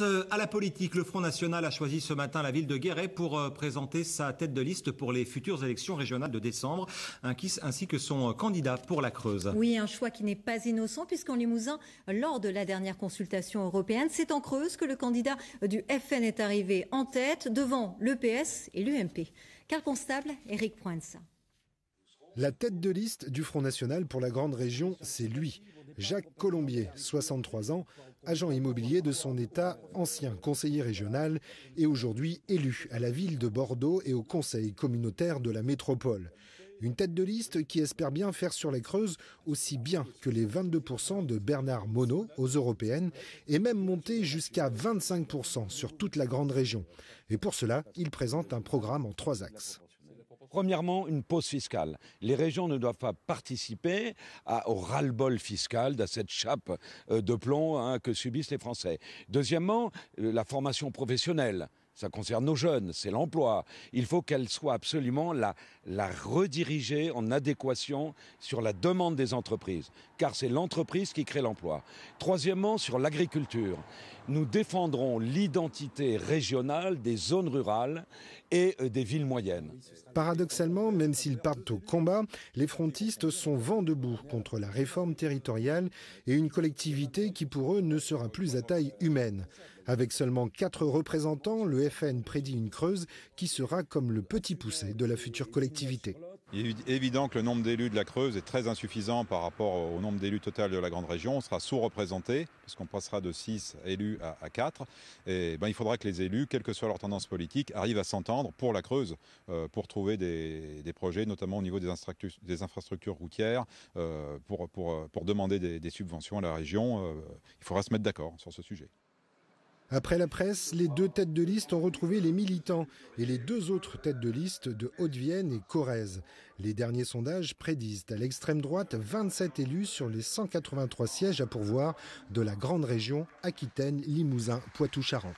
À la politique, le Front National a choisi ce matin la ville de Guéret pour présenter sa tête de liste pour les futures élections régionales de décembre, ainsi que son candidat pour la Creuse. Oui, un choix qui n'est pas innocent puisqu'en Limousin, lors de la dernière consultation européenne, c'est en Creuse que le candidat du FN est arrivé en tête devant le PS et l'UMP. Carl Constable, Éric Proença. La tête de liste du Front National pour la grande région, c'est lui, Jacques Colombier, 63 ans, agent immobilier de son État, ancien conseiller régional et aujourd'hui élu à la ville de Bordeaux et au conseil communautaire de la métropole. Une tête de liste qui espère bien faire sur les Creuses aussi bien que les 22% de Bernard Monod aux européennes et même monter jusqu'à 25% sur toute la grande région. Et pour cela, il présente un programme en 3 axes. Premièrement, une pause fiscale. Les régions ne doivent pas participer au ras-le-bol fiscal, à cette chape de plomb que subissent les Français. Deuxièmement, la formation professionnelle. Ça concerne nos jeunes, c'est l'emploi. Il faut qu'elle soit absolument la rediriger en adéquation sur la demande des entreprises, car c'est l'entreprise qui crée l'emploi. Troisièmement, sur l'agriculture. Nous défendrons l'identité régionale des zones rurales et des villes moyennes. Paradoxalement, même s'ils partent au combat, les frontistes sont vent debout contre la réforme territoriale et une collectivité qui pour eux ne sera plus à taille humaine. Avec seulement 4 représentants, le FN prédit une Creuse qui sera comme le petit poucet de la future collectivité. Il est évident que le nombre d'élus de la Creuse est très insuffisant par rapport au nombre d'élus total de la grande région. On sera sous-représenté, puisqu'on passera de 6 élus à 4. Et il faudra que les élus, quelle que soit leur tendance politique, arrivent à s'entendre pour la Creuse, pour trouver des projets, notamment au niveau des infrastructures routières, pour demander des subventions à la région. Il faudra se mettre d'accord sur ce sujet. Après la presse, les 2 têtes de liste ont retrouvé les militants et les 2 autres têtes de liste de Haute-Vienne et Corrèze. Les derniers sondages prédisent à l'extrême droite 27 élus sur les 183 sièges à pourvoir de la grande région Aquitaine, Limousin, Poitou-Charentes.